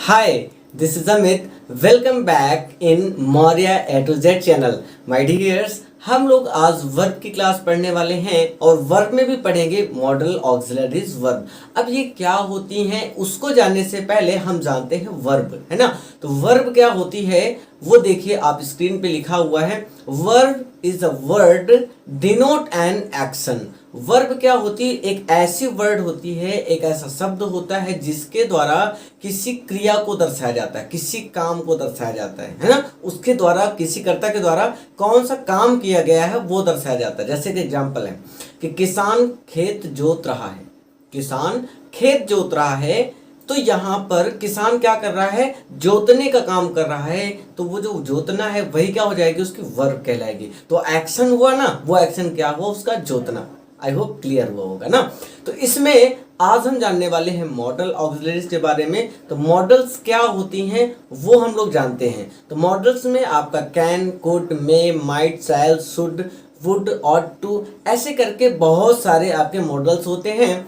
Hi, this is Amit. Welcome back in Maurya A to Z channel. My dears, हम लोग आज verb की class पढ़ने वाले हैं और वर्ब में भी पढ़ेंगे मॉडल ऑक्सिलरीज वर्ब। अब ये क्या होती हैं उसको जानने से पहले हम जानते हैं वर्ब, है ना। तो वर्ब क्या होती है वो देखिए, आप स्क्रीन पे लिखा हुआ है, verb is a word denote an action. Verb क्या होती है? एक ऐसी वर्ड होती है, एक ऐसा शब्द होता है जिसके द्वारा किसी क्रिया को दर्शाया जाता है, किसी काम को दर्शाया जाता है ना। उसके द्वारा, किसी कर्ता के द्वारा कौन सा काम किया गया है वो दर्शाया जाता है। जैसे कि एग्जाम्पल है कि किसान खेत जोत रहा है, किसान खेत जोत रहा है, तो यहाँ पर किसान क्या कर रहा है? जोतने का काम कर रहा है। तो वो जो जोतना है वही क्या हो जाएगी? उसकी वर्ब कहलाएगी। तो एक्शन हुआ ना, वो एक्शन क्या हुआ? उसका जोतना। आई होप क्लियर हुआ होगा ना। तो इसमें आज हम जानने वाले हैं मॉडल ऑक्सिलरीज के बारे में। तो मॉडल्स क्या होती हैं वो हम लोग जानते हैं। तो मॉडल्स में आपका can, could, may, might, shall, should, would, ought to, ऐसे करके बहुत सारे आपके मॉडल्स होते हैं,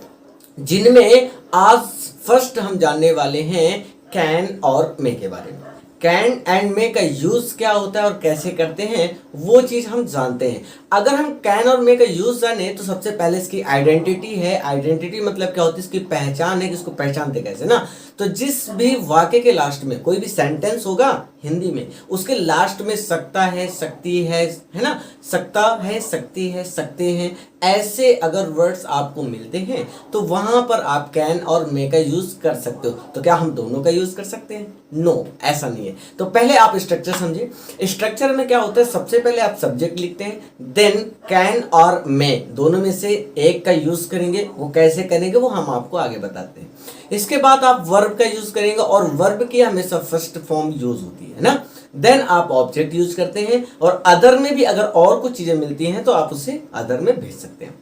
जिनमें आज फर्स्ट हम जानने वाले हैं कैन और मे के बारे में। कैन एंड मे का यूज क्या होता है और कैसे करते हैं वो चीज हम जानते हैं। अगर हम कैन और मे का यूज जाने तो सबसे पहले इसकी आइडेंटिटी है। आइडेंटिटी मतलब क्या होती है? इसकी पहचान है कि इसको पहचानते कैसे ना। तो जिस भी वाक्य के लास्ट में कोई भी सेंटेंस होगा हिंदी में, उसके लास्ट में सकता है, सकती है ना, सकता है, सकती है, सकते हैं, ऐसे अगर वर्ड्स आपको मिलते हैं तो वहां पर आप कैन और मे का यूज कर सकते हो। तो क्या हम दोनों का यूज कर सकते हैं? नो, ऐसा नहीं है। तो पहले आप स्ट्रक्चर समझिए। स्ट्रक्चर में क्या होता है? सबसे पहले आप सब्जेक्ट लिखते हैं, देन कैन और मे दोनों में से एक का यूज करेंगे। वो कैसे करेंगे वो हम आपको आगे बताते हैं। इसके बाद आप वर्ब का यूज करेंगे और वर्ब की हमेशा फर्स्ट फॉर्म यूज होती है ना। देन आप ऑब्जेक्ट यूज करते हैं और अदर में भी अगर और कुछ चीजें मिलती हैं तो आप उसे अदर में भेज सकते हैं।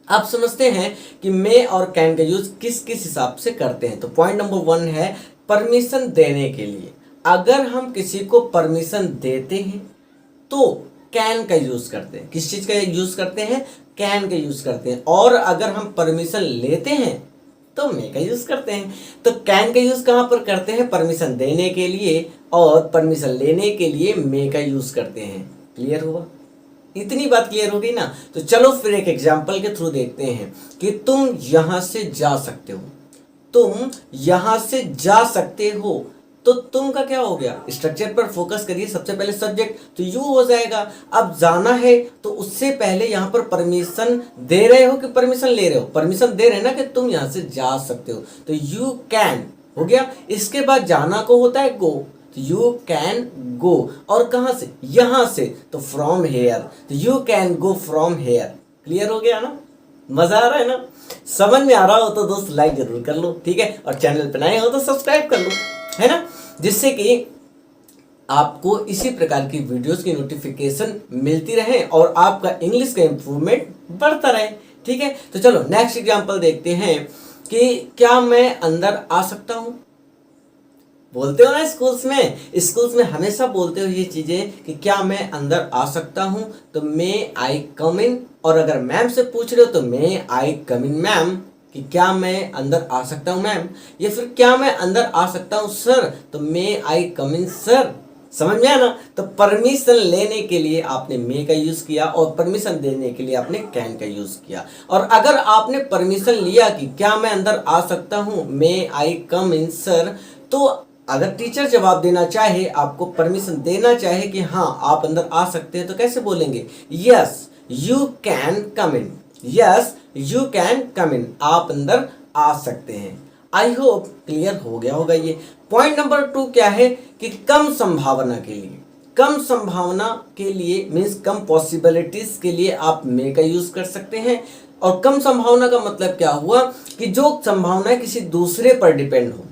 आप समझते हैं कि मे और कैन का यूज किस किस हिसाब से करते हैं। तो पॉइंट नंबर 1 है परमिशन देने के लिए। अगर हम किसी को परमिशन देते हैं तो कैन का यूज करते हैं। किस चीज का यूज करते हैं? कैन का यूज करते हैं। और अगर हम परमिशन लेते हैं तो मे का यूज करते हैं। तो कैन का यूज कहां पर करते हैं? परमिशन देने के लिए, और परमिशन लेने के लिए मे का यूज करते हैं। क्लियर हुआ? इतनी बात क्लियर हो गई ना। तो चलो फिर एक एग्जांपल के थ्रू देखते हैं कि तुम यहां से जा सकते हो। तुम यहां से जा सकते हो, तो तुम का क्या हो गया? स्ट्रक्चर पर फोकस करिए। सबसे पहले सब्जेक्ट तो यू हो जाएगा। अब जाना है तो उससे पहले यहां पर परमिशन दे रहे हो कि परमिशन ले रहे हो? परमिशन दे रहे हैं ना कि तुम यहां से जा सकते हो, तो यू कैन हो गया। इसके बाद जाना को होता है गो, तो यू कैन गो। और कहां से? यहां से, तो फ्रॉम हेयर, तो you can go from here. Clear हो गया ना? मजा आ रहा है ना? समझ में आ रहा हो तो दोस्त लाइक जरूर कर लो, ठीक है। और चैनल पर नए हो तो सब्सक्राइब कर लो, है ना, जिससे कि आपको इसी प्रकार की वीडियोस की नोटिफिकेशन मिलती रहे और आपका इंग्लिश का इंप्रूवमेंट बढ़ता रहे, ठीक है। तो चलो नेक्स्ट एग्जांपल देखते हैं कि क्या मैं अंदर आ सकता हूं? बोलते हो ना स्कूल्स में हमेशा बोलते हो ये चीजें कि क्या मैं अंदर आ सकता हूं। तो मे आई कम इन, और अगर मैम से पूछ रहे हो तो मे आई कम इन मैम, कि क्या मैं अंदर आ सकता हूं मैम। या फिर क्या मैं अंदर आ सकता हूं सर, तो मे आई कम इन सर। समझ में आया ना? तो परमिशन लेने के लिए आपने मे का यूज किया और परमिशन देने के लिए आपने कैन का यूज किया। और अगर आपने परमिशन लिया कि क्या मैं अंदर आ सकता हूं, मे आई कम इन सर, तो अगर टीचर जवाब देना चाहे, आपको परमिशन देना चाहे कि हाँ आप अंदर आ सकते हैं, तो कैसे बोलेंगे? Yes you can come in, yes you can come in, आप अंदर आ सकते हैं। आई होप क्लियर हो गया होगा ये। पॉइंट नंबर 2 क्या है कि कम संभावना के लिए, कम संभावना के लिए मीन्स कम पॉसिबिलिटीज के लिए आप मे का यूज कर सकते हैं। और कम संभावना का मतलब क्या हुआ कि जो संभावना किसी दूसरे पर डिपेंड हो,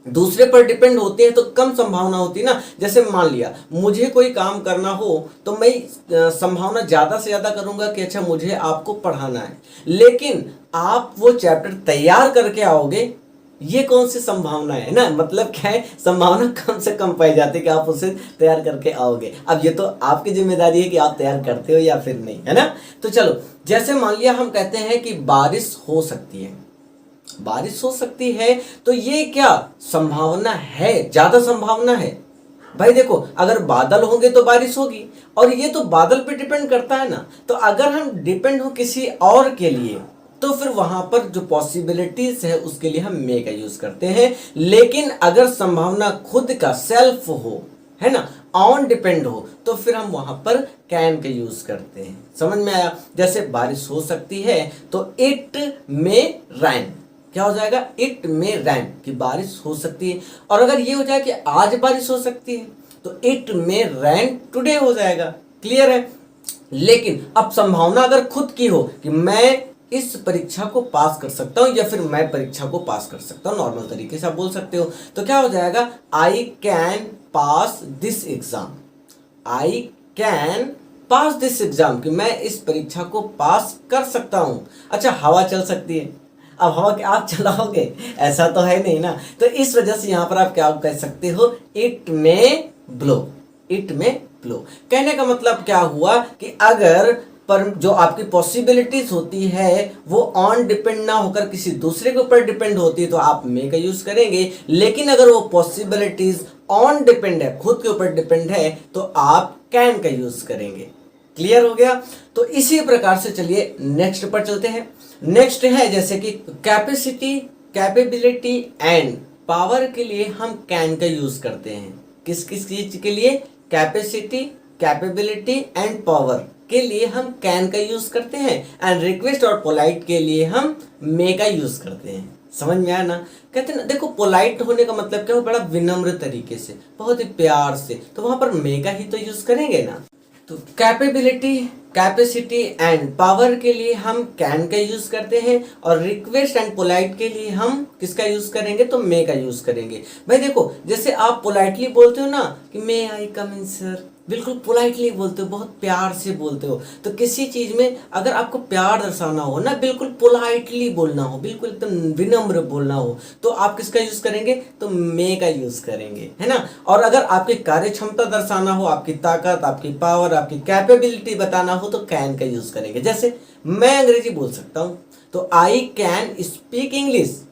दूसरे पर डिपेंड होते हैं तो कम संभावना होती है ना। जैसे मान लिया मुझे कोई काम करना हो तो मैं संभावना ज्यादा से ज्यादा करूंगा कि अच्छा मुझे आपको पढ़ाना है, लेकिन आप वो चैप्टर तैयार करके आओगे, ये कौन सी संभावना है ना। मतलब क्या है? संभावना कम से कम पाई जाती है कि आप उसे तैयार करके आओगे। अब ये तो आपकी जिम्मेदारी है कि आप तैयार करते हो या फिर नहीं, है ना। तो चलो, जैसे मान लिया हम कहते हैं कि बारिश हो सकती है, बारिश हो सकती है, तो ये क्या संभावना है, ज्यादा संभावना है। भाई देखो, अगर बादल होंगे तो बारिश होगी, और ये तो बादल पे डिपेंड करता है ना। तो अगर हम डिपेंड हो किसी और के लिए, तो फिर वहां पर जो पॉसिबिलिटीज है उसके लिए हम मे का यूज करते हैं। लेकिन अगर संभावना खुद का सेल्फ हो, है ना, ऑन डिपेंड हो, तो फिर हम वहां पर कैन का यूज करते हैं। समझ में आया? जैसे बारिश हो सकती है तो इट मे रैन, क्या हो जाएगा, इट मे रैन, कि बारिश हो सकती है। और अगर ये हो जाए कि आज बारिश हो सकती है, तो इट मे रैन टुडे हो जाएगा। क्लियर है? लेकिन अब संभावना अगर खुद की हो कि मैं इस परीक्षा को पास कर सकता हूं, या फिर मैं परीक्षा को पास कर सकता हूं, नॉर्मल तरीके से आप बोल सकते हो, तो क्या हो जाएगा, I can pass this exam. I can pass this exam, कि मैं इस परीक्षा को पास कर सकता हूं। अच्छा, हवा चल सकती है, अब हवा के आप चलाओगे, ऐसा तो है नहीं ना। तो इस वजह से यहां पर आप क्या कह सकते हो, इट में ब्लो, इट में ब्लो। कहने का मतलब क्या हुआ कि अगर पर जो आपकी पॉसिबिलिटीज होती है वो ऑन डिपेंड ना होकर किसी दूसरे के ऊपर डिपेंड होती है, तो आप मे का यूज करेंगे। लेकिन अगर वो पॉसिबिलिटीज ऑन डिपेंड है, खुद के ऊपर डिपेंड है, तो आप कैन का यूज करेंगे। क्लियर हो गया? तो इसी प्रकार से चलिए नेक्स्ट पर चलते हैं। नेक्स्ट है जैसे कि कैपेसिटी, कैपेबिलिटी एंड पावर के लिए हम कैन का यूज करते हैं। किस किस चीज के लिए? कैपेसिटी, कैपेबिलिटी एंड पावर के लिए हम कैन का यूज करते हैं, एंड रिक्वेस्ट और पोलाइट के लिए हम मे का यूज करते हैं। समझ में आया ना? कहते हैं ना, देखो पोलाइट होने का मतलब क्या हो, बड़ा विनम्र तरीके से, बहुत ही प्यार से, तो वहां पर मे का ही तो यूज करेंगे ना। तो कैपेबिलिटी, कैपेसिटी एंड पावर के लिए हम कैन का यूज करते हैं, और रिक्वेस्ट एंड पोलाइट के लिए हम किसका यूज करेंगे, तो मे का यूज करेंगे। भाई देखो, जैसे आप पोलाइटली बोलते हो ना कि मे आई कम इन सर, बिल्कुल पोलाइटली बोलते हो, बहुत प्यार से बोलते हो। तो किसी चीज में अगर आपको प्यार दर्शाना हो ना, बिल्कुल पोलाइटली बोलना हो, बिल्कुल एकदम विनम्र बोलना हो, तो आप किसका यूज करेंगे, तो मे का यूज करेंगे, है ना। और अगर आपकी कार्य क्षमता दर्शाना हो, आपकी ताकत, आपकी पावर, आपकी कैपेबिलिटी बताना हो, तो कैन का यूज करेंगे। जैसे मैं अंग्रेजी बोल सकता हूं, तो आई कैन स्पीक इंग्लिश,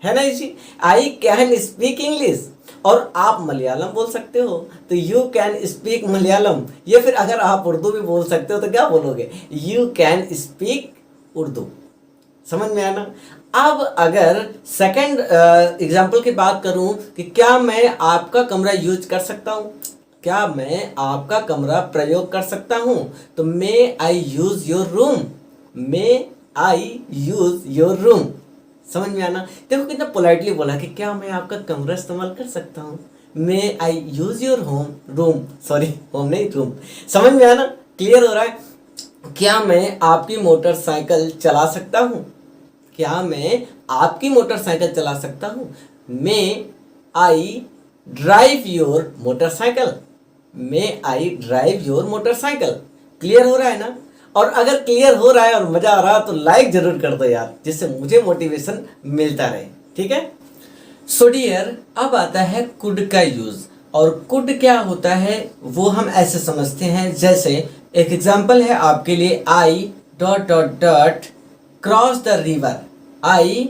है ना जी, आई कैन स्पीक इंग्लिश। और आप मलयालम बोल सकते हो, तो यू कैन स्पीक मलयालम। या फिर अगर आप उर्दू भी बोल सकते हो, तो क्या बोलोगे, यू कैन स्पीक उर्दू। समझ में आया ना? अब अगर सेकंड एग्जांपल की बात करूं कि क्या मैं आपका कमरा यूज कर सकता हूं, क्या मैं आपका कमरा प्रयोग कर सकता हूं, तो may I use your room, may I use your room. समझ में आना? देखो कितना पोलाइटली बोला कि क्या मैं आपका कमरा इस्तेमाल कर सकता हूँ, may I use your home, room, sorry home नहीं, रूम। समझ में आना? क्लियर हो रहा है? क्या मैं आपकी मोटरसाइकिल चला सकता हूँ, क्या मैं आपकी मोटरसाइकिल चला सकता हूँ, may I drive your motorcycle, may I drive your motorcycle. Clear हो रहा है ना? और अगर क्लियर हो रहा है और मजा आ रहा है तो लाइक जरूर कर दो यार, जिससे मुझे मोटिवेशन मिलता रहे। ठीक है? सो डियर, अब आता है कुड का यूज। और कुड क्या होता है वो हम ऐसे समझते हैं, जैसे एक एग्जांपल है आपके लिए, I dot dot dot cross the river. I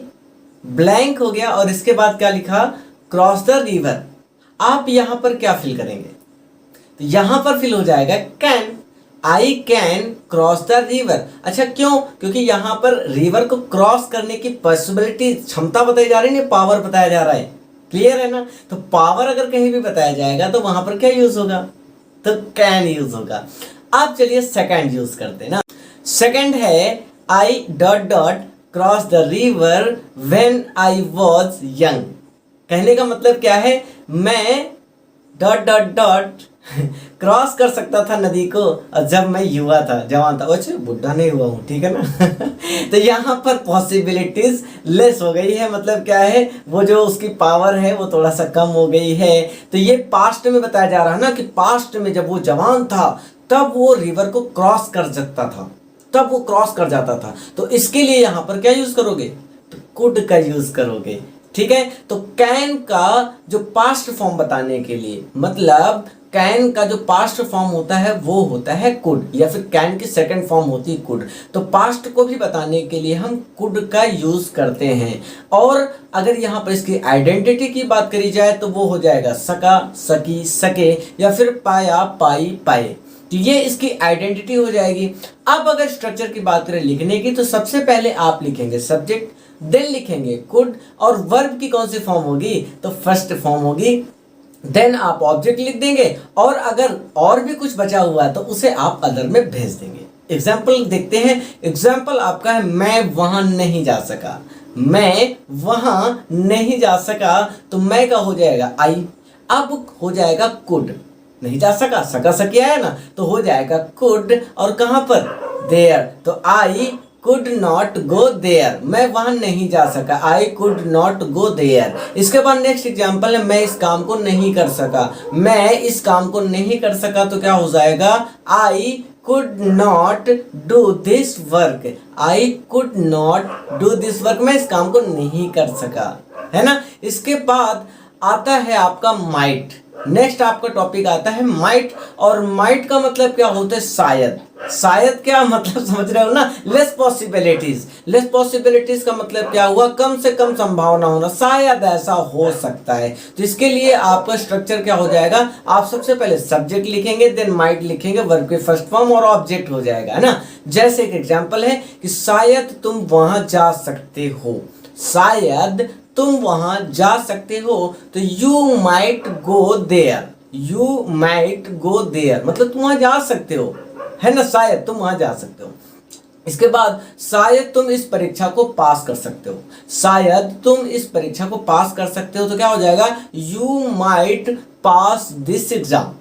blank हो गया और इसके बाद क्या लिखा, क्रॉस द रिवर। आप यहां पर क्या फिल करेंगे, तो यहां पर फिल हो जाएगा can. I can cross the river. अच्छा क्यों? क्योंकि यहां पर रिवर को क्रॉस करने की पॉसिबिलिटी, क्षमता बताई जा रही है, पावर बताया जा रहा है। क्लियर है ना? तो पावर अगर कहीं भी बताया जाएगा तो वहां पर क्या यूज होगा, तो कैन यूज होगा। अब चलिए सेकंड यूज करते हैं ना। सेकंड है I dot dot cross the river when I was young. कहने का मतलब क्या है, मैं डॉट डॉट डॉट क्रॉस कर सकता था नदी को, और जब मैं युवा था, जवान था। अच्छा, बुढ़ा नहीं हुआ हूँ, ठीक है ना। तो यहाँ पर पॉसिबिलिटीज लेस हो गई है, मतलब क्या है, वो जो उसकी पावर है वो थोड़ा सा कम हो गई है। तो ये पास्ट में बताया जा रहा है ना, कि पास्ट में जब वो जवान था तब वो रिवर को क्रॉस कर सकता था, तब वो क्रॉस कर जाता था। तो इसके लिए यहाँ पर क्या यूज करोगे, तो कुड का यूज करोगे। ठीक है? तो कैन का जो पास्ट फॉर्म बताने के लिए, मतलब कैन का जो पास्ट फॉर्म होता है वो होता है कुड, या फिर कैन की सेकंड फॉर्म होती है कुड। तो पास्ट को भी बताने के लिए हम कुड का यूज करते हैं। और अगर यहाँ पर इसकी आइडेंटिटी की बात करी जाए तो वो हो जाएगा सका, सकी, सके, या फिर पाया, पाई, पाए। तो ये इसकी आइडेंटिटी हो जाएगी। अब अगर स्ट्रक्चर की बात करें लिखने की, तो सबसे पहले आप लिखेंगे सब्जेक्ट, देन लिखेंगे कुड, और वर्ब की कौन सी फॉर्म होगी, तो फर्स्ट फॉर्म होगी। देन आप ऑब्जेक्ट लिख देंगे, और अगर और भी कुछ बचा हुआ है तो उसे आप अदर में भेज देंगे। एग्जाम्पल देखते हैं। एग्जाम्पल आपका है मैं वहां नहीं जा सका। मैं वहां नहीं जा सका, तो मैं का हो जाएगा आई। अब हो जाएगा कुड, नहीं जा सका, सका सकी आया ना, तो हो जाएगा कुड, और कहां पर, देयर। तो I could not go there, मैं वहां नहीं जा सका, I could not go there. इसके बाद नेक्स्ट एग्जांपल है मैं इस काम को नहीं कर सका। मैं इस काम को नहीं कर सका, तो क्या हो जाएगा, आई could not do this work. I could not do this work, मैं इस काम को नहीं कर सका, है ना। इसके बाद आता है आपका माइट। नेक्स्ट आपका टॉपिक आता है माइट, और माइट का मतलब क्या होता है, शायद। शायद क्या मतलब समझ रहे हो ना, लेस पॉसिबिलिटीज। लेस पॉसिबिलिटीज का मतलब क्या हुआ, कम से कम संभावना होना, शायद ऐसा हो सकता है। तो इसके लिए आपका स्ट्रक्चर क्या हो जाएगा, आप सबसे पहले सब्जेक्ट लिखेंगे, देन माइट लिखेंगे, वर्ब के फर्स्ट फॉर्म और ऑब्जेक्ट हो जाएगा, है ना। जैसे एक एग्जांपल है कि शायद तुम वहां जा सकते हो, शायद तुम वहां जा सकते हो, तो you might go there. You might go there मतलब तुम वहां जा सकते हो, है ना, शायद तुम वहां जा सकते हो। इसके बाद शायद तुम इस परीक्षा को पास कर सकते हो। शायद तुम इस परीक्षा को पास कर सकते हो, तो क्या हो जाएगा, you might pass this exam.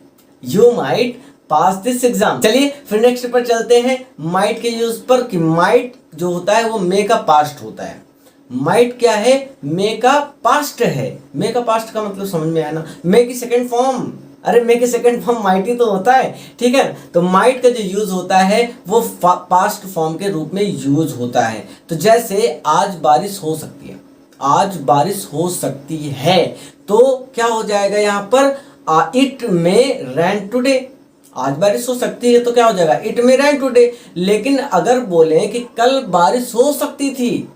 You might pass this exam. चलिए फिर नेक्स्ट पर चलते हैं, माइट के यूज पर, कि माइट जो होता है वो मे का पास्ट होता है। माइट क्या है, मे का पास्ट है। मे का पास्ट का मतलब समझ में आया ना, मे की सेकंड फॉर्म, अरे मे की सेकंड फॉर्म माइट ही तो होता है, ठीक है। तो माइट का जो यूज होता है वो पास्ट फॉर्म के रूप में यूज होता है। तो जैसे आज बारिश हो सकती है, आज बारिश हो सकती है, तो क्या हो जाएगा यहाँ पर, इट मे रैन टुडे। आज बारिश हो सकती है तो क्या हो जाएगा, इट मे रैन टुडे। लेकिन अगर बोले कि कल बारिश हो सकती थी,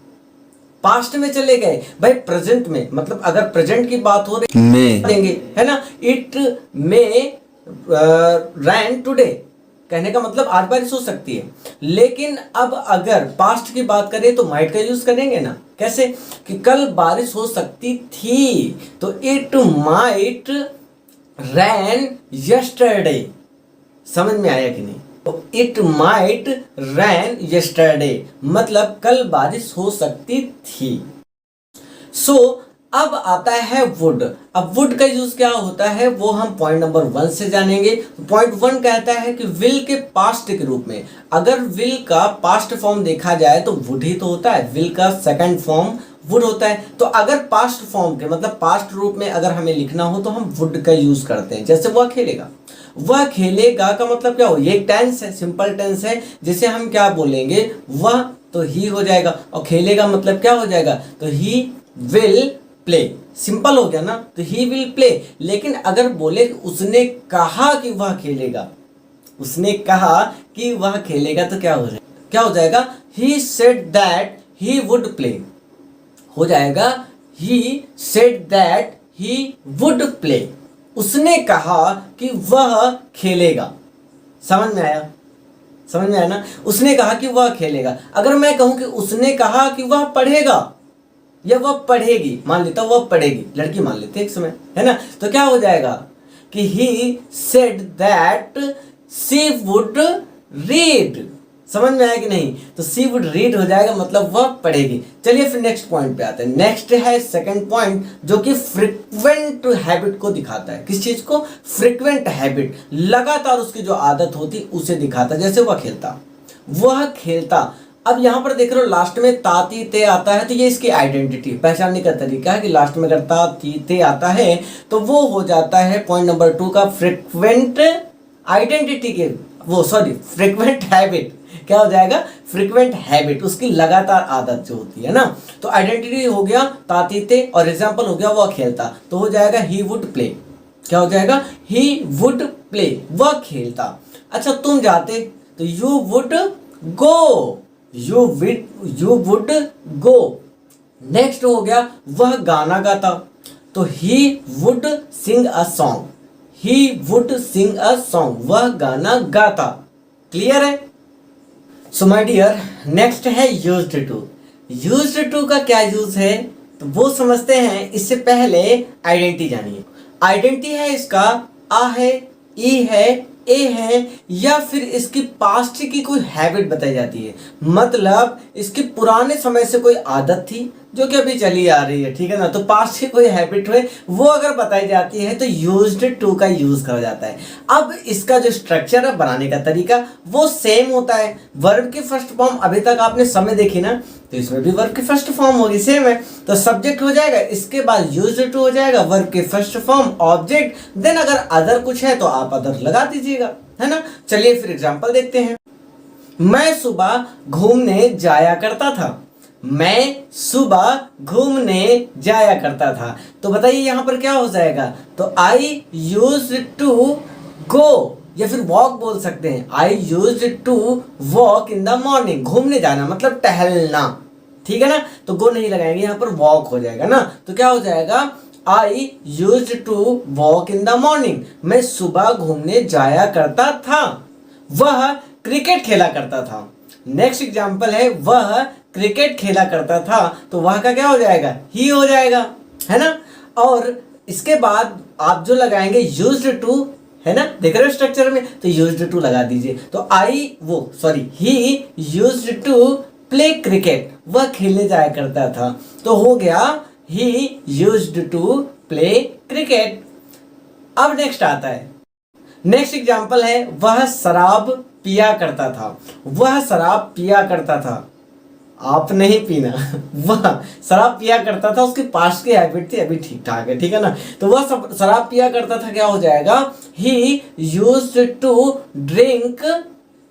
पास्ट में चले गए भाई, प्रेजेंट में, मतलब अगर प्रेजेंट की बात हो रही में देंगे, है ना, इट मे रैन टुडे, कहने का मतलब आज बारिश हो सकती है। लेकिन अब अगर पास्ट की बात करें तो माइट का यूज करेंगे ना, कैसे, कि कल बारिश हो सकती थी, तो इट माइट रैन यस्टरडे। समझ में आया कि नहीं, इट माइट रैन यस्टरडे मतलब कल बारिश हो सकती थी। सो अब आता है वुड। अब वुड का यूज क्या होता है वो हम पॉइंट नंबर 1 से जानेंगे। पॉइंट 1 कहता है कि विल के पास्ट के रूप में, अगर विल का पास्ट फॉर्म देखा जाए तो वुड ही तो होता है, विल का सेकंड फॉर्म वुड होता है। तो अगर पास्ट फॉर्म के मतलब पास्ट रूप में अगर हमें लिखना हो तो हम वुड का यूज करते हैं। जैसे वह खेलेगा, वह खेलेगा का मतलब क्या हो, ये एक टेंस है, सिंपल टेंस है, जिसे हम क्या बोलेंगे, वह तो ही हो जाएगा, और खेलेगा मतलब क्या हो जाएगा, तो ही विल प्ले। सिंपल हो गया ना, तो ही विल प्ले। लेकिन अगर बोले उसने कहा कि वह खेलेगा, उसने कहा कि वह खेलेगा, तो क्या हो जाएगा, क्या हो जाएगा, he said that he would play, हो जाएगा he said that he would play. उसने कहा कि वह खेलेगा। समझ में आया, समझ में आया ना, उसने कहा कि वह खेलेगा। अगर मैं कहूं कि उसने कहा कि वह पढ़ेगा या वह पढ़ेगी, मान लेता वह पढ़ेगी, लड़की मान लेते एक समय, है ना, तो क्या हो जाएगा कि he said that she would read. समझ में आया कि नहीं, तो सी वुड रीड हो जाएगा, मतलब वह पढ़ेगी। चलिए फिर नेक्स्ट पॉइंट पे आते हैं। नेक्स्ट है सेकंड पॉइंट, जो कि फ्रिक्वेंट हैबिट को दिखाता है। किस चीज को, फ्रिक्वेंट हैबिट, लगातार उसकी जो आदत होती उसे दिखाता है। जैसे वह खेलता, वह खेलता। अब यहां पर देख रहे हो लास्ट में ताती ते आता है, तो ये इसकी आइडेंटिटी पहचानने का तरीका है कि लास्ट में अगर ताती ते आता है तो वो हो जाता है पॉइंट नंबर 2 का फ्रिक्वेंट आइडेंटिटी के, वो सॉरी फ्रिक्वेंट हैबिट। क्या हो जाएगा, फ्रिक्वेंट हैबिट, उसकी लगातार आदत जो होती है ना। तो आइडेंटिटी हो गया तातीते, और एग्जांपल हो गया वह खेलता, तो हो जाएगा ही वुड प्ले। क्या हो जाएगा, ही वुड प्ले, वह खेलता। अच्छा तुम जाते तो you would go, you would go. Next हो गया वह गाना गाता, तो he would Singh a song, he would Singh a song, वह गाना गाता। क्लियर है? सो माय डियर, नेक्स्ट है यूज्ड टू। यूज्ड टू का क्या यूज है तो वो समझते हैं। इससे पहले आइडेंटिटी जानिए। आइडेंटिटी है इसका आ है, ई है, ए है, या फिर इसकी पास्ट की कोई हैबिट बताई जाती है। मतलब इसके पुराने समय से कोई आदत थी जो कि अभी चली आ रही है, ठीक है ना। तो पास्ट की कोई हैबिट हुए वो अगर बताई जाती है तो यूज्ड टू का यूज करा जाता है। अब इसका जो स्ट्रक्चर है बनाने का तरीका वो सेम होता है। वर्ब की फर्स्ट फॉर्म अभी तक आपने समय देखी ना, तो इसमें भी वर्ब की फर्स्ट फॉर्म होगी, सेम है। तो सब्जेक्ट हो जाएगा, इसके बाद यूज्ड टू हो जाएगा, वर्ब की फर्स्ट फॉर्म ऑब्जेक्ट, देन अगर अदर कुछ है तो आप अदर लगा दीजिएगा, है ना। चलिए फिर एग्जांपल देखते हैं। मैं सुबह घूमने जाया करता था, मैं सुबह घूमने जाया करता था। तो बताइए यहां पर क्या हो जाएगा, तो आई यूज्ड टू गो, या फिर वॉक बोल सकते हैं। I used to walk in the morning, घूमने जाना मतलब टहलना, ठीक है ना। तो गो नहीं लगाएंगे, यहां पर वॉक हो जाएगा ना। तो क्या हो जाएगा, I used to walk in the morning, मैं सुबह घूमने जाया करता था। वह क्रिकेट खेला करता था। नेक्स्ट एग्जाम्पल है वह क्रिकेट खेला करता था, तो वह का क्या हो जाएगा, ही हो जाएगा, है ना। और इसके बाद आप जो लगाएंगे यूज्ड टू, है ना, देख रहे हो स्ट्रक्चर में, तो यूज्ड टू लगा दीजिए। तो he used to play cricket, वह खेलने जाया करता था। तो हो गया he used to play cricket. अब नेक्स्ट आता है, नेक्स्ट एग्जाम्पल है वह शराब पिया करता था, वह शराब पिया करता था, आप नहीं पीना वह शराब पिया करता था, उसकी पास्ट की हैबिट थी, अभी ठीक ठाक है, ठीक है ना। तो वह शराब पिया करता था, क्या हो जाएगा, ही यूज्ड टू ड्रिंक,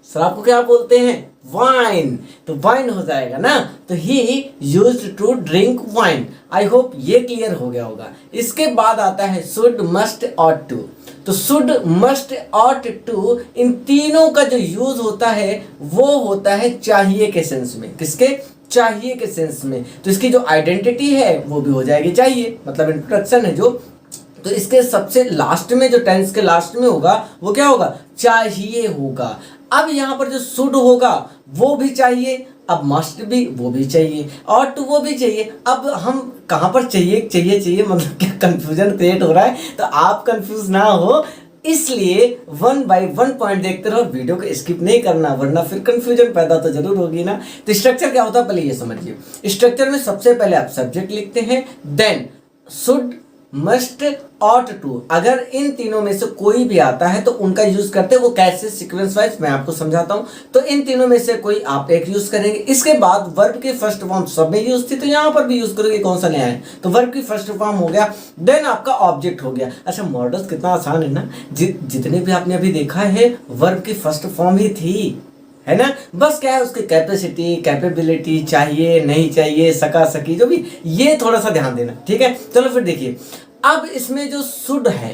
शराब को क्या बोलते हैं, वाइन, तो वाइन हो जाएगा ना। तो he used to drink wine. I hope ये क्लियर हो गया होगा। इसके बाद आता है शुड, मस्ट, ऑट टू। तो शुड, मस्ट, ऑट टू, इन तीनों का जो यूज होता है वो होता है चाहिए के सेंस में। किसके, चाहिए के सेंस में। तो इसकी जो आइडेंटिटी है वो भी हो जाएगी चाहिए, मतलब इंट्रोडक्शन है जो। तो इसके सबसे लास्ट में जो टेंस के लास्ट में होगा वो क्या होगा, चाहिए होगा। अब यहाँ पर जो शुड होगा वो भी चाहिए, अब मस्ट भी वो भी चाहिए, और टू वो भी चाहिए। अब हम कहाँ पर चाहिए चाहिए चाहिए मतलब क्या कंफ्यूजन क्रिएट हो रहा है, तो आप कंफ्यूज ना हो, इसलिए 1 बाय 1 पॉइंट देखते रहो, वीडियो को स्किप नहीं करना, वरना फिर कंफ्यूजन पैदा तो जरूर होगी ना। तो स्ट्रक्चर क्या होता है पहले ये समझिए। स्ट्रक्चर में सबसे पहले आप सब्जेक्ट लिखते हैं, then should, must, ought to. अगर इन तीनों में से कोई भी आता है तो उनका यूज करते हैं। वो कैसे, सीक्वेंस वाइज मैं आपको समझाता हूं। तो इन तीनों में से कोई आप एक यूज करेंगे। इसके बाद वर्ब की फर्स्ट फॉर्म सब में यूज थी, तो यहां पर भी यूज करोगे, कौन सा नया है, तो वर्ब की फर्स्ट फॉर्म हो गया, देन आपका ऑब्जेक्ट हो गया। अच्छा मॉडल्स कितना आसान है ना, जितने भी आपने अभी देखा है वर्ब की फर्स्ट फॉर्म ही थी, है ना। बस क्या है उसकी कैपेसिटी, कैपेबिलिटी, चाहिए नहीं चाहिए, सका सकी, जो भी, ये थोड़ा सा ध्यान देना, ठीक है। चलो फिर देखिए, अब इसमें जो शुड है,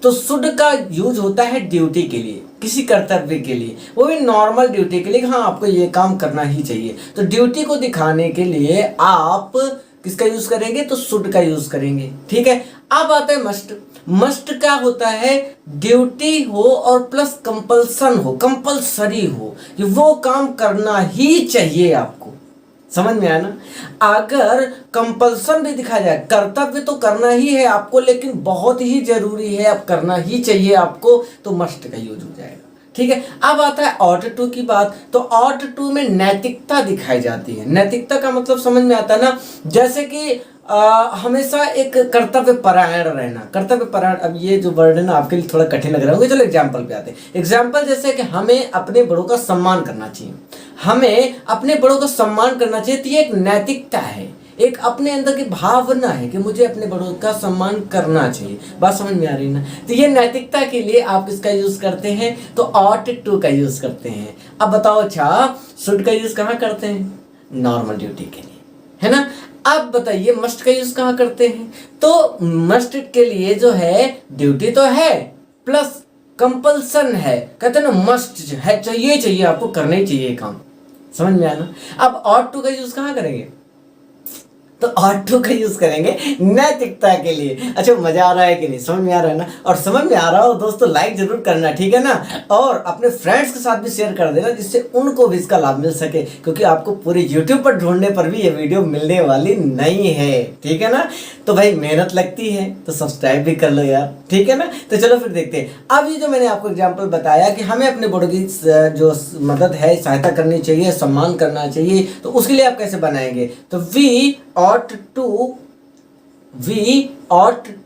तो शुड का यूज होता है ड्यूटी के लिए, किसी कर्तव्य के लिए, वो भी नॉर्मल ड्यूटी के लिए, हाँ आपको ये काम करना ही चाहिए। तो ड्यूटी को दिखाने के लिए आप किसका यूज करेंगे, तो शुड का यूज करेंगे, ठीक है। अब आता है मस्ट। मस्ट क्या होता है, ड्यूटी हो और प्लस कंपल्सन हो, कंपल्सरी हो, कि वो काम करना ही चाहिए आपको। समझ में आया ना। अगर कंपल्सन भी दिखा जाए, कर्तव्य तो करना ही है आपको, लेकिन बहुत ही जरूरी है, अब करना ही चाहिए आपको, तो मस्ट का यूज हो जाएगा, ठीक है। अब आता है ऑट टू की बात। तो ऑट टू में नैतिकता दिखाई जाती है। नैतिकता का मतलब समझ में आता है ना, जैसे कि हमेशा एक कर्तव्य परायण रहना। कर्तव्य परायण, अब ये जो वर्ड है ना आपके लिए थोड़ा कठिन लग रहा होगा, चलो एग्जाम्पल पे आते हैं। एग्जाम्पल जैसे कि हमें अपने बड़ों का सम्मान करना चाहिए, हमें अपने बड़ों का सम्मान करना चाहिए, तो ये एक नैतिकता है, एक अपने अंदर की भावना है कि मुझे अपने बड़ों का सम्मान करना चाहिए। बात समझ में आ रही ना। तो ये नैतिकता के लिए आप इसका यूज करते हैं, तो ऑट टू का यूज करते हैं। अब बताओ अच्छा शुड का यूज कहाँ करते हैं, नॉर्मल ड्यूटी के लिए, है ना। अब बताइए मस्ट का यूज कहाँ करते हैं? तो मस्ट के लिए जो है ड्यूटी तो है प्लस कंपल्सन है, कहते हैं ना मस्ट है, चाहिए चाहिए, आपको करना ही चाहिए काम। समझ में आया ना? अब ऑट टू का यूज कहाँ करेंगे? तो ऑट टू का यूज करेंगे नैतिकता के लिए। अच्छा मजा आ रहा है कि नहीं? समझ में आ रहा है ना? और समझ में आ रहा हो दोस्तों लाइक जरूर करना, ठीक है ना? और अपने फ्रेंड्स के साथ भी शेयर कर देना जिससे उनको भी इसका लाभ मिल सके, क्योंकि आपको पूरे यूट्यूब पर ढूंढने पर भी ये वीडियो मिलने वाली नहीं है, ठीक है ना? तो भाई मेहनत लगती है तो सब्सक्राइब भी कर लो यार, ठीक है ना? तो चलो फिर देखते हैं। अब ये जो मैंने आपको एग्जाम्पल बताया कि हमें अपने बड़ों की जो मदद है, सहायता करनी चाहिए, सम्मान करना चाहिए, तो उसके लिए आप कैसे बनाएंगे? तो we ought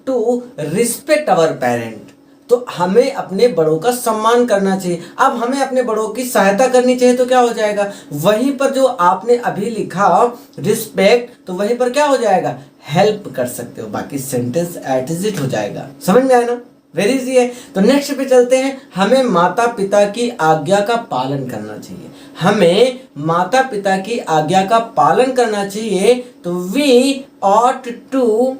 to respect our parent। तो हमें अपने बड़ों का सम्मान करना चाहिए। अब हमें अपने बड़ों की सहायता करनी चाहिए, तो क्या हो जाएगा? वहीं पर जो आपने अभी लिखा रिस्पेक्ट, तो वहीं पर क्या हो जाएगा? हेल्प कर सकते हो, बाकी सेंटेंस एट इज इट हो जाएगा। समझ में आया ना? वेरी इजी है। तो नेक्स्ट पे चलते हैं। हमें माता पिता की आज्ञा का पालन करना चाहिए। हमें माता पिता की आज्ञा का पालन करना चाहिए, तो वी ought to,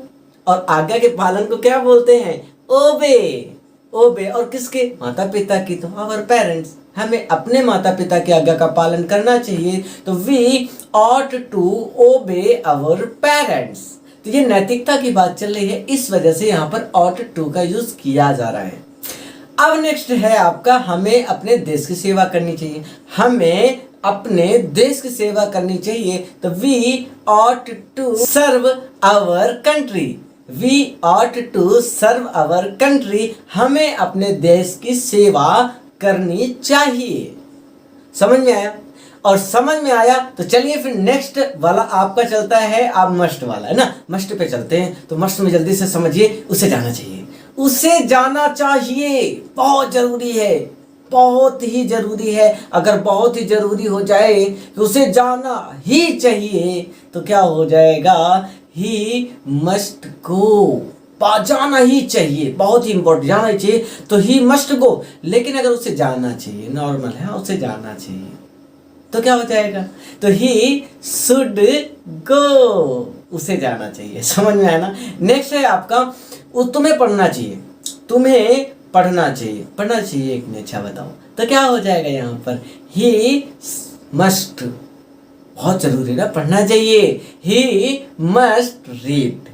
और आज्ञा के पालन को क्या बोलते हैं? ओबे। ओबे, और किसके? माता पिता की, तो आवर पेरेंट्स। हमें अपने माता पिता की आज्ञा का पालन करना चाहिए, तो we ought to obey our parents। तो ये नैतिकता की बात चल रही है, इस वजह से यहाँ पर ought to का यूज किया जा रहा है। अब नेक्स्ट है आपका, हमें अपने देश की सेवा करनी चाहिए। हमें अपने देश की सेवा करनी चाहिए, तो we ought to serve our country। We ought to serve our country। हमें अपने देश की सेवा करनी चाहिए। समझ में आया? और समझ में आया तो चलिए फिर नेक्स्ट वाला आपका चलता है, आप मस्ट वाला है ना, मस्ट पे चलते हैं। तो मस्ट में जल्दी से समझिए, उसे जाना चाहिए। उसे जाना चाहिए बहुत जरूरी है, बहुत ही जरूरी है। अगर बहुत ही जरूरी हो जाए कि उसे जाना ही चाहिए, तो क्या हो जाएगा? He must go. जाना ही चाहिए, बहुत ही इंपॉर्टेंट, जाना ही चाहिए, तो ही मस्ट गो। लेकिन अगर उसे जाना चाहिए, नॉर्मल है, उसे जाना चाहिए, तो क्या हो जाएगा? तो ही शुड गो, उसे जाना चाहिए। समझ में आया ना? नेक्स्ट है आपका, तुम्हें पढ़ना चाहिए। तुम्हें पढ़ना चाहिए, पढ़ना चाहिए एक ने, अच्छा बताओ, तो क्या हो जाएगा यहाँ पर? ही मस्ट, बहुत जरूरी ना, पढ़ना चाहिए। ही मस्ट रीड,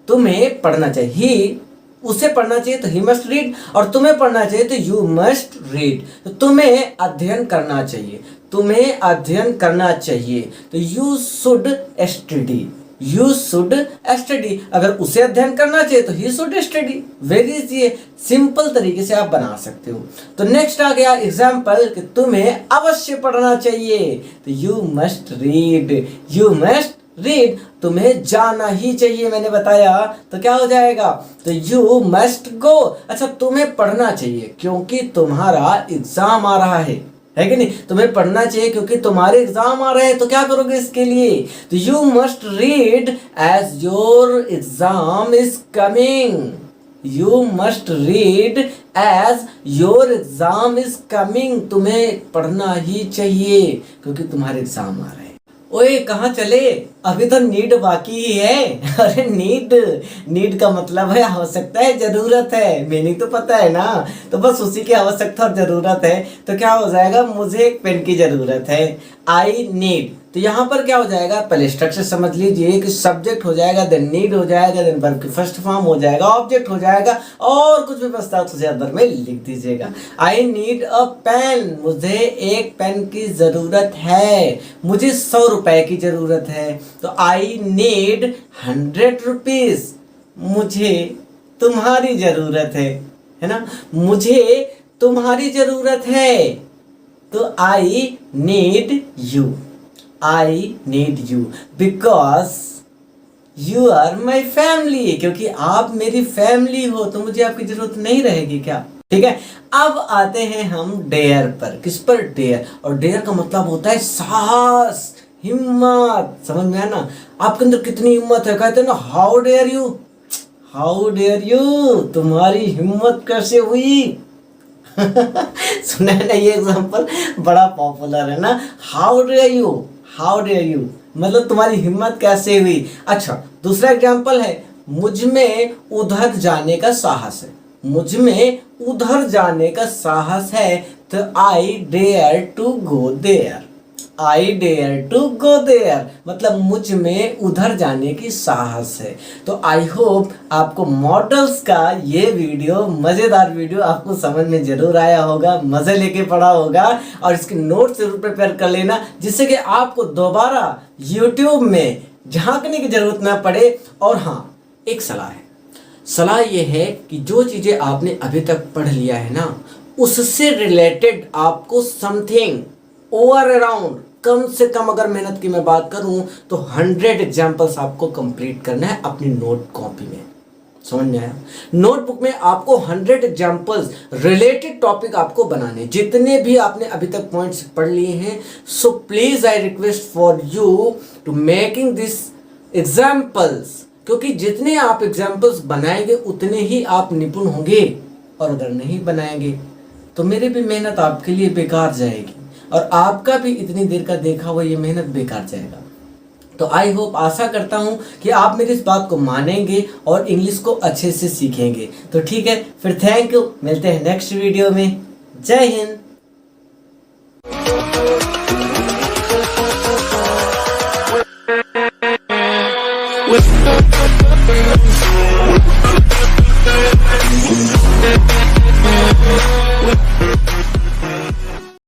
तुम्हें पढ़ना चाहिए। ही, उसे पढ़ना चाहिए तो ही मस्ट रीड, और तुम्हें पढ़ना चाहिए तो यू मस्ट रीड। तो तुम्हें अध्ययन करना चाहिए, तुम्हें अध्ययन करना चाहिए, तो you should study. You should study. अगर उसे अध्ययन करना चाहिए तो he should study. Very easy है, सिंपल तरीके से आप बना सकते हो। तो नेक्स्ट आ गया एग्जाम्पल कि तुम्हें अवश्य पढ़ना चाहिए, तो you must read. You must read, तुम्हें जाना ही चाहिए, मैंने बताया, तो क्या हो जाएगा? तो यू मस्ट गो। अच्छा, तुम्हें पढ़ना चाहिए क्योंकि तुम्हारा एग्जाम आ रहा है कि नहीं? तुम्हें पढ़ना चाहिए क्योंकि तुम्हारे एग्जाम आ रहे हैं, तो क्या करोगे इसके लिए? तो you must read as your exam is coming. You must read as your exam is coming. तुम्हें पढ़ना ही चाहिए क्योंकि तुम्हारे एग्जाम आ रहे हैं। ओए कहाँ चले? अभी तो नीड बाकी ही है। अरे नीड का मतलब है आवश्यकता है, जरूरत है, मीनिंग तो पता है ना? तो बस उसी की आवश्यकता और जरूरत है। तो क्या हो जाएगा? मुझे एक पेन की जरूरत है, आई नीड। तो यहाँ पर क्या हो जाएगा? पहले स्ट्रक्चर समझ लीजिए कि सब्जेक्ट हो जाएगा, देन नीड हो जाएगा, देन वर्ब की फर्स्ट फॉर्म हो जाएगा, ऑब्जेक्ट हो जाएगा, और कुछ भी बचता है तो उसे अंदर में लिख दीजिएगा। आई नीड अ पेन, मुझे एक पेन की जरूरत है। मुझे 100 रुपए की जरूरत है, तो आई नीड 100 रुपीज। मुझे तुम्हारी जरूरत है ना? मुझे तुम्हारी जरूरत है, तो I need you. I need you because you are my family। क्योंकि आप मेरी फैमिली हो तो मुझे आपकी जरूरत नहीं रहेगी क्या? ठीक है। अब आते हैं हम डेयर पर। किस पर? डेयर। और डेयर का मतलब होता है साहस, हिम्मत। समझ में आया ना? आपके अंदर कितनी हिम्मत है। कहते हैं ना, how dare you, how dare you, तुम्हारी हिम्मत कैसे हुई? सुना है ना, ये एग्जाम्पल बड़ा पॉपुलर है ना। How dare you, how dare you मतलब तुम्हारी हिम्मत कैसे हुई। अच्छा, दूसरा एग्जाम्पल है, मुझ में उधर जाने का साहस है। मुझ में उधर जाने का साहस है, तो I dare to go there. I dare to go there मतलब मुझ में उधर जाने की साहस है। तो आई होप आपको मॉडल्स का ये वीडियो, मज़ेदार वीडियो आपको समझ में जरूर आया होगा, मज़े लेके पढ़ा होगा, और इसके नोट जरूर प्रिपेयर कर लेना, जिससे कि आपको दोबारा यूट्यूब में झांकने की जरूरत ना पड़े। और हाँ, एक सलाह है, सलाह ये है कि जो चीज़ें आपने अभी तक पढ़ लिया है ना, उससे रिलेटेड आपको समथिंग ओवर अराउंड, कम से कम अगर मेहनत की मैं बात करूं तो 100 एग्जाम्पल्स आपको कंप्लीट करना है अपनी नोट कॉपी में। समझ में आया? नोटबुक में आपको 100 एग्जाम्पल्स रिलेटेड टॉपिक आपको बनाने, जितने भी आपने अभी तक पॉइंट्स पढ़ लिए हैं। So please I request for you to making this examples, क्योंकि जितने आप एग्जाम्पल्स बनाएंगे उतने ही आप निपुण होंगे, और अगर नहीं बनाएंगे तो मेरी भी मेहनत आपके लिए बेकार जाएगी, और आपका भी इतनी देर का देखा हुआ ये मेहनत बेकार जाएगा। तो आई होप, आशा करता हूँ कि आप मेरी इस बात को मानेंगे और इंग्लिश को अच्छे से सीखेंगे। तो ठीक है, फिर थैंक यू, मिलते हैं नेक्स्ट वीडियो में। जय हिंद।